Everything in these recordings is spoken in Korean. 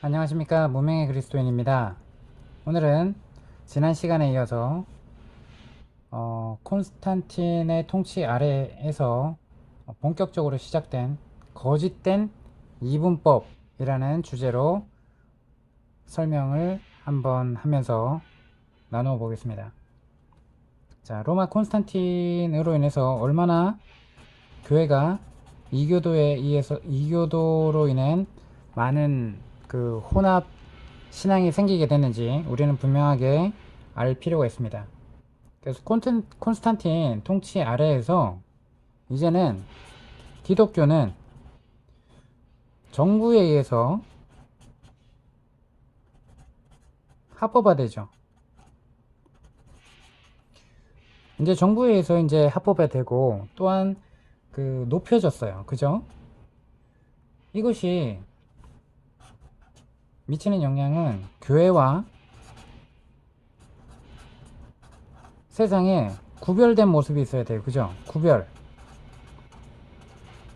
안녕하십니까. 무명의 그리스도인입니다. 오늘은 지난 시간에 이어서 콘스탄틴의 통치 아래에서 본격적으로 시작된 거짓된 이분법이라는 주제로 설명을 한번 하면서 나누어 보겠습니다. 자, 로마 콘스탄틴으로 인해서 얼마나 교회가 이교도로 인한 많은 그 혼합 신앙이 생기게 됐는지 우리는 분명하게 알 필요가 있습니다. 그래서 콘스탄틴 통치 아래에서 이제는 기독교는 정부에 의해서 합법화되죠. 이제 정부에 의해서 이제 합법화되고 또한 그 높여졌어요. 그죠? 이것이 미치는 영향은 교회와 세상에 구별된 모습이 있어야 돼요. 그죠?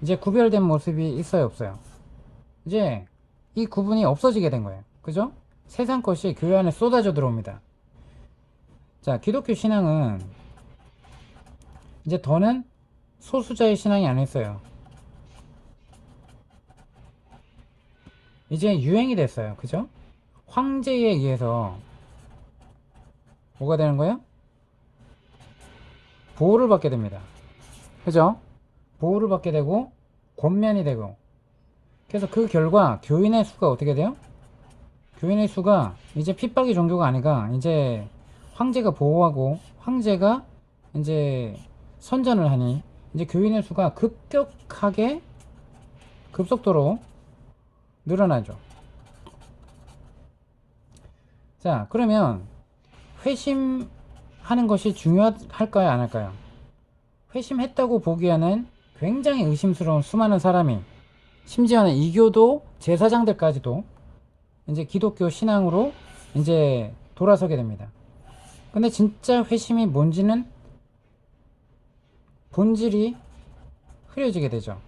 이제 구별된 모습이 있어요, 없어요? 이제 이 구분이 없어지게 된 거예요. 그죠? 세상 것이 교회 안에 쏟아져 들어옵니다. 자, 기독교 신앙은 이제 더는 소수자의 신앙이 아니었어요. 이제 유행이 됐어요. 그죠? 황제에 의해서 뭐가 되는 거예요? 보호를 받게 됩니다. 그죠? 보호를 받게 되고 권면이 되고, 그래서 그 결과 교인의 수가 어떻게 돼요? 교인의 수가 이제 핍박이 종교가 아니라 이제 황제가 보호하고 황제가 이제 선전을 하니 이제 교인의 수가 급속도로 늘어나죠. 자, 그러면 회심하는 것이 중요할까요, 안 할까요? 회심했다고 보기에는 굉장히 의심스러운 수많은 사람이, 심지어는 이교도 제사장들까지도 이제 기독교 신앙으로 이제 돌아서게 됩니다. 근데 진짜 회심이 뭔지는 본질이 흐려지게 되죠.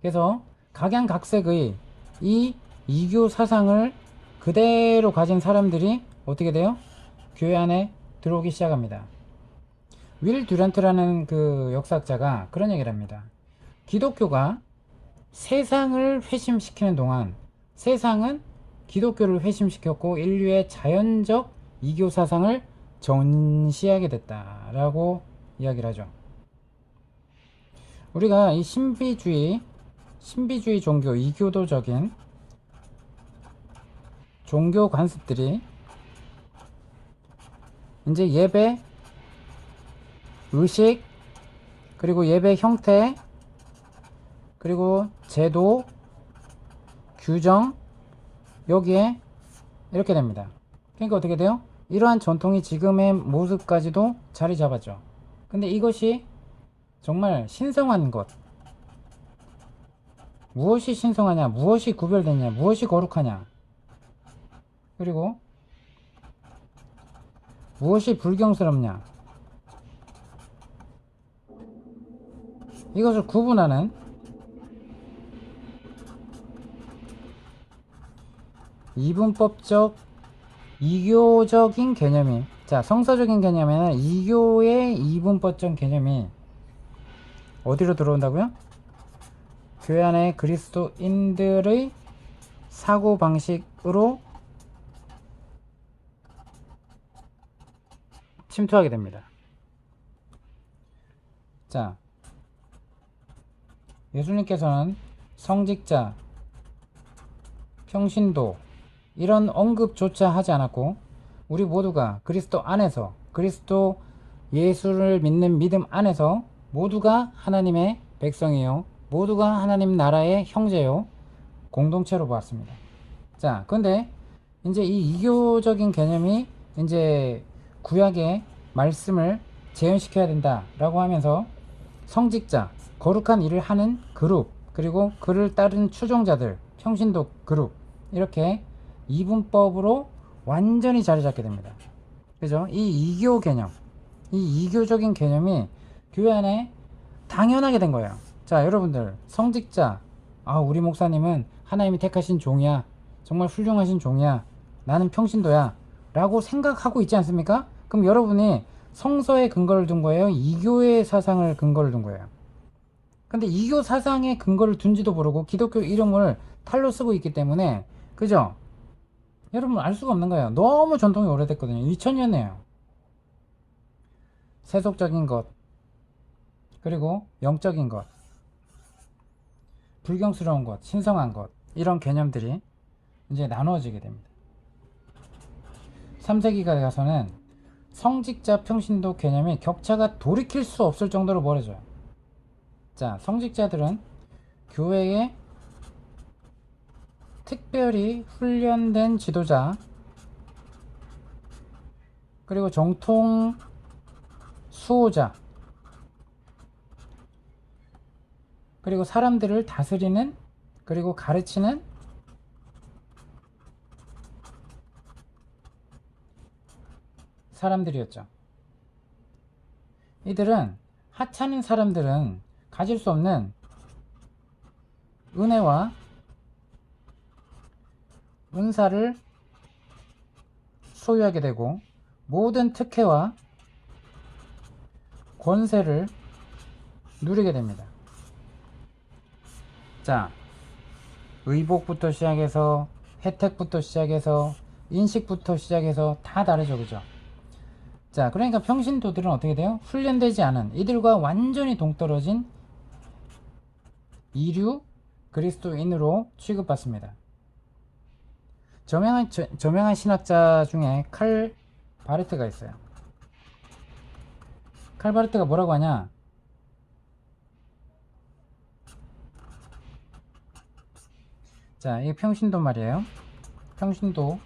그래서 각양각색의 이 이교 사상을 그대로 가진 사람들이 어떻게 돼요? 교회 안에 들어오기 시작합니다. 윌 듀란트라는 그 역사학자가 그런 얘기를 합니다. 기독교가 세상을 회심시키는 동안 세상은 기독교를 회심시켰고 인류의 자연적 이교 사상을 전시하게 됐다라고 이야기를 하죠. 우리가 이 신비주의 종교, 이교도적인 종교 관습들이 이제 예배, 의식, 그리고 예배 형태, 그리고 제도, 규정, 여기에 이렇게 됩니다. 그러니까 어떻게 돼요? 이러한 전통이 지금의 모습까지도 자리 잡았죠. 근데 이것이 정말 신성한 것, 무엇이 신성하냐, 무엇이 구별되냐, 무엇이 거룩하냐, 그리고 무엇이 불경스럽냐, 이것을 구분하는 이분법적 이교적인 개념이, 자, 성서적인 개념에는 이교의 이분법적 개념이 어디로 들어온다고요? 교회 안에 그리스도인들의 사고방식으로 침투하게 됩니다. 자, 예수님께서는 성직자, 평신도 이런 언급조차 하지 않았고, 우리 모두가 그리스도 안에서, 그리스도 예수를 믿는 믿음 안에서 모두가 하나님의 백성이요, 모두가 하나님 나라의 형제요, 공동체로 보았습니다. 자, 근데 이제 이 이교적인 개념이 이제 구약의 말씀을 재현시켜야 된다라고 하면서 성직자, 거룩한 일을 하는 그룹, 그리고 그를 따른 추종자들, 평신도 그룹, 이렇게 이분법으로 완전히 자리 잡게 됩니다. 그죠? 이 이교 개념, 이 이교적인 개념이 교회 안에 당연하게 된 거예요. 자, 여러분들, 성직자, 우리 목사님은 하나님이 택하신 종이야. 정말 훌륭하신 종이야. 나는 평신도야. 라고 생각하고 있지 않습니까? 그럼 여러분이 성서에 근거를 둔 거예요? 이교의 사상을 근거를 둔 거예요? 근데 이교 사상에 근거를 둔지도 모르고 기독교 이름을 탈로 쓰고 있기 때문에, 그죠? 여러분 알 수가 없는 거예요. 너무 전통이 오래됐거든요. 2000년이에요. 세속적인 것, 그리고 영적인 것, 불경스러운 것, 신성한 것, 이런 개념들이 이제 나누어지게 됩니다. 3세기가 가서는 성직자 평신도 개념이 격차가 돌이킬 수 없을 정도로 멀어져요. 자, 성직자들은 교회에 특별히 훈련된 지도자, 그리고 정통 수호자, 그리고 사람들을 다스리는, 그리고 가르치는 사람들이었죠. 이들은 하찮은 사람들은 가질 수 없는 은혜와 은사를 소유하게 되고, 모든 특혜와 권세를 누리게 됩니다. 자, 의복부터 시작해서 혜택부터 시작해서 인식부터 시작해서 다 다르죠, 그죠? 자, 그러니까 평신도들은 어떻게 돼요? 훈련되지 않은, 이들과 완전히 동떨어진 이류 그리스도인으로 취급받습니다. 저명한 신학자 중에 칼 바르트가 있어요. 칼 바르트가 뭐라고 하냐? 자, 이게 평신도 말이에요. 평신도.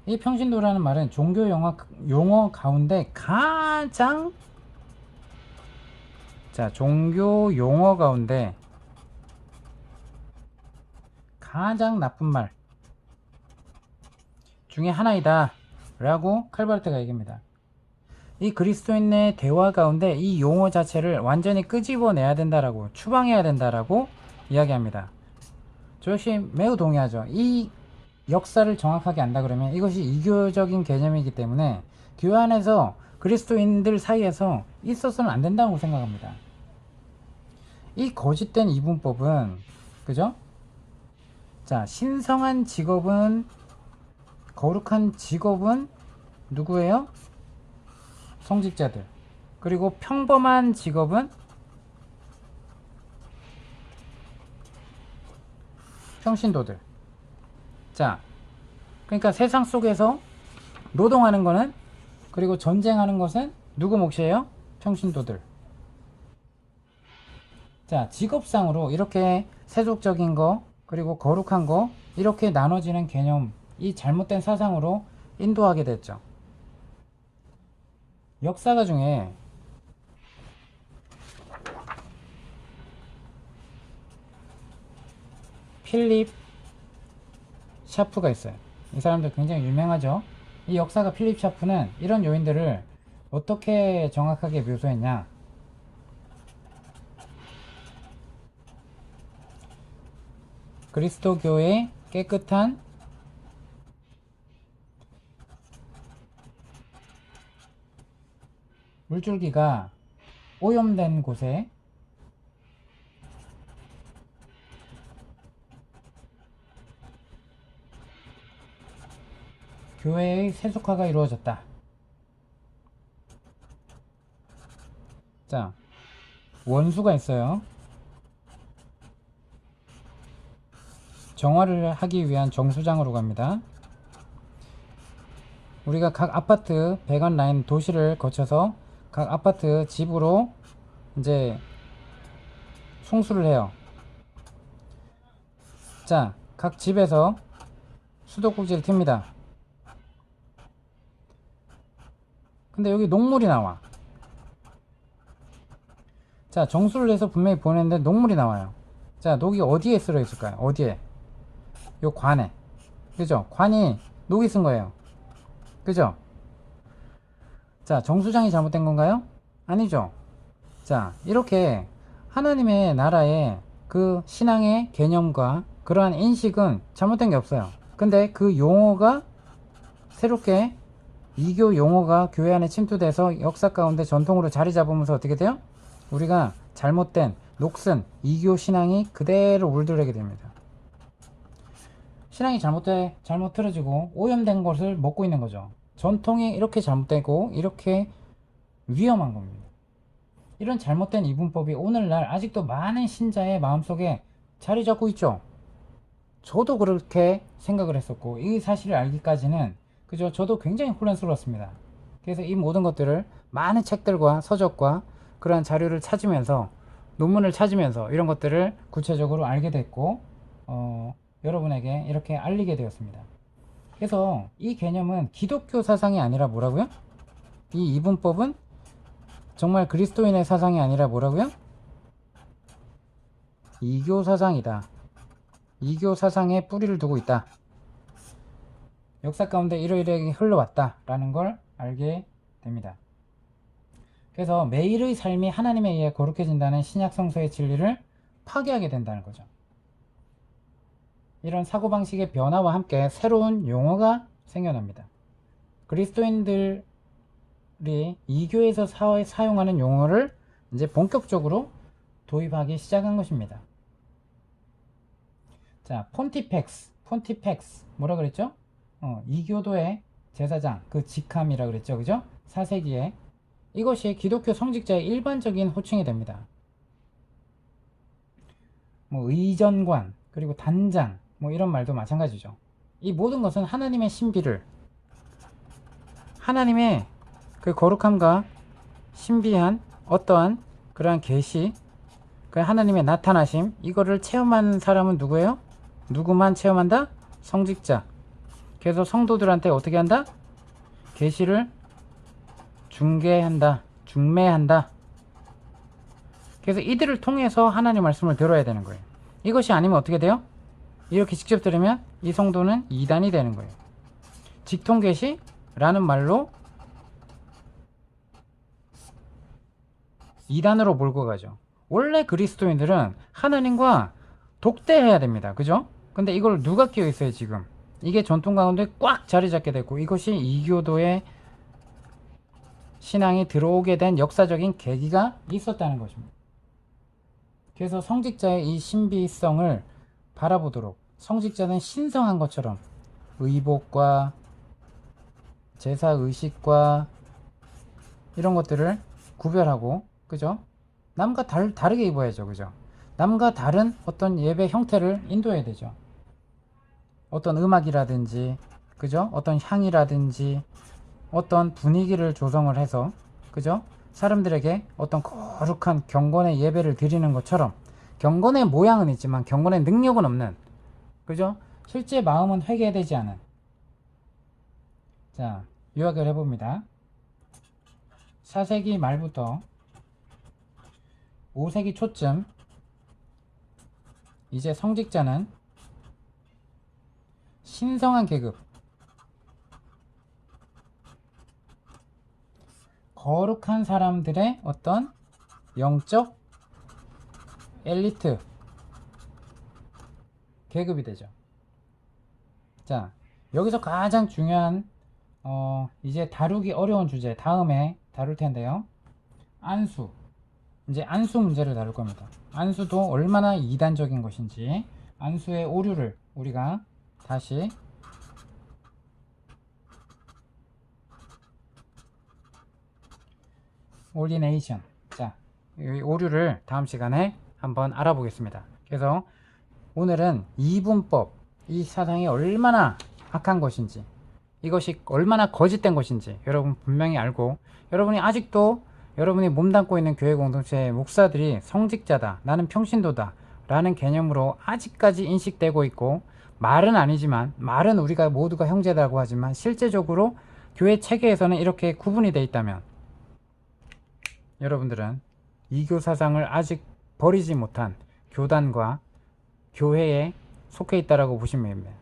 이 평신도라는 말은 종교 용어 가운데 가장, 자, 종교 용어 가운데 가장 나쁜 말 중에 하나이다 라고 칼바르트가 얘기합니다. 이 그리스도인의 대화 가운데 이 용어 자체를 완전히 끄집어내야 된다라고, 추방해야 된다라고 이야기합니다. 저 역시 매우 동의하죠. 이 역사를 정확하게 안다 그러면 이것이 이교적인 개념이기 때문에 교회 안에서 그리스도인들 사이에서 있어서는 안 된다고 생각합니다. 이 거짓된 이분법은, 그죠? 자, 신성한 직업은, 거룩한 직업은 누구예요? 성직자들. 그리고 평범한 직업은 평신도들. 자, 그러니까 세상 속에서 노동하는 거는, 그리고 전쟁하는 것은 누구 몫이에요? 평신도들. 자, 직업상으로 이렇게 세속적인 거, 그리고 거룩한 거, 이렇게 나눠지는 개념, 이 잘못된 사상으로 인도하게 됐죠. 역사가 중에 필립 샤프가 있어요. 이 사람도 굉장히 유명하죠. 이 역사가 필립 샤프는 이런 요인들을 어떻게 정확하게 묘사했냐? 그리스도교의 깨끗한 물줄기가 오염된 곳에 교회의 세속화가 이루어졌다. 자, 원수가 있어요. 정화를 하기 위한 정수장으로 갑니다. 우리가 각 아파트 배관 라인 도시를 거쳐서 각 아파트 집으로 이제 송수를 해요. 자, 각 집에서 수도꼭지를 틉니다. 근데 여기 녹물이 나와. 자, 정수를 해서 분명히 보냈는데 녹물이 나와요. 자, 녹이 어디에 쓸어 있을까요? 어디에? 요 관에. 그죠? 관이 녹이 쓴 거예요. 그죠? 자, 정수장이 잘못된 건가요? 아니죠. 자, 이렇게 하나님의 나라의 그 신앙의 개념과 그러한 인식은 잘못된 게 없어요. 근데 그 용어가 새롭게 이교 용어가 교회 안에 침투돼서 역사 가운데 전통으로 자리 잡으면서 어떻게 돼요? 우리가 잘못된 녹슨 이교 신앙이 그대로 울들게 됩니다. 신앙이 잘못 틀어지고 오염된 것을 먹고 있는 거죠. 전통이 이렇게 잘못되고 이렇게 위험한 겁니다. 이런 잘못된 이분법이 오늘날 아직도 많은 신자의 마음속에 자리 잡고 있죠. 저도 그렇게 생각을 했었고 이 사실을 알기까지는 그죠? 저도 굉장히 혼란스러웠습니다. 그래서 이 모든 것들을 많은 책들과 서적과 그러한 자료를 찾으면서 논문을 찾으면서 이런 것들을 구체적으로 알게 됐고 여러분에게 이렇게 알리게 되었습니다. 그래서 이 개념은 기독교 사상이 아니라 뭐라고요? 이 이분법은 정말 그리스도인의 사상이 아니라 뭐라고요? 이교 사상이다. 이교 사상에 뿌리를 두고 있다. 역사 가운데 이러이러하게 흘러왔다 라는 걸 알게 됩니다. 그래서 매일의 삶이 하나님에 의해 거룩해진다는 신약 성서의 진리를 파괴하게 된다는 거죠. 이런 사고방식의 변화와 함께 새로운 용어가 생겨납니다. 그리스도인들이 이교에서 사용하는 용어를 이제 본격적으로 도입하기 시작한 것입니다. 자, 폰티펙스 뭐라 그랬죠? 이교도의 제사장, 그 직함이라 그랬죠, 그죠? 4세기에 이것이 기독교 성직자의 일반적인 호칭이 됩니다. 뭐 의전관, 그리고 단장, 뭐 이런 말도 마찬가지죠. 이 모든 것은 하나님의 신비를, 하나님의 그 거룩함과 신비한 어떠한 그러한 계시, 그 하나님의 나타나심, 이거를 체험하는 사람은 누구예요? 누구만 체험한다? 성직자. 그래서 성도들한테 어떻게 한다? 계시를 중매한다. 그래서 이들을 통해서 하나님 말씀을 들어야 되는 거예요. 이것이 아니면 어떻게 돼요? 이렇게 직접 들으면 이 성도는 이단이 되는 거예요. 직통계시라는 말로 이단으로 몰고 가죠. 원래 그리스도인들은 하나님과 독대해야 됩니다. 그죠? 근데 이걸 누가 끼어 있어요, 지금? 이게 전통 가운데 꽉 자리 잡게 됐고 이것이 이교도의 신앙이 들어오게 된 역사적인 계기가 있었다는 것입니다. 그래서 성직자의 이 신비성을 바라보도록 성직자는 신성한 것처럼 의복과 제사의식과 이런 것들을 구별하고 그죠? 남과 다르게 입어야죠. 그죠? 남과 다른 어떤 예배 형태를 인도해야 되죠. 어떤 음악이라든지 그죠? 어떤 향이라든지 어떤 분위기를 조성을 해서 그죠? 사람들에게 어떤 거룩한 경건의 예배를 드리는 것처럼 경건의 모양은 있지만 경건의 능력은 없는 그죠? 실제 마음은 회개되지 않은. 자, 요약을 해봅니다. 4세기 말부터 5세기 초쯤 이제 성직자는 신성한 계급, 거룩한 사람들의 어떤 영적 엘리트 계급이 되죠. 자, 여기서 가장 중요한 이제 다루기 어려운 주제 다음에 다룰 텐데요. 안수. 이제 안수 문제를 다룰 겁니다. 안수도 얼마나 이단적인 것인지 안수의 오류를 우리가 다시 올리네이션. 자, 이 오류를 다음 시간에 한번 알아보겠습니다. 그래서 오늘은 이분법, 이 사상이 얼마나 악한 것인지 이것이 얼마나 거짓된 것인지 여러분 분명히 알고 여러분이 아직도 여러분이 몸담고 있는 교회 공동체의 목사들이 성직자다, 나는 평신도다 라는 개념으로 아직까지 인식되고 있고 말은 아니지만 말은 우리가 모두가 형제다고 하지만 실제적으로 교회 체계에서는 이렇게 구분이 되어 있다면 여러분들은 이교 사상을 아직 버리지 못한 교단과 교회에 속해 있다라고 보시면 됩니다.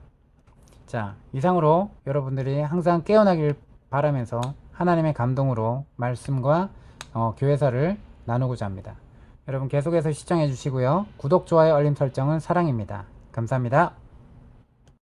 자, 이상으로 여러분들이 항상 깨어나길 바라면서 하나님의 감동으로 말씀과 교회사를 나누고자 합니다. 여러분 계속해서 시청해 주시고요. 구독, 좋아요, 알림 설정은 사랑입니다. 감사합니다.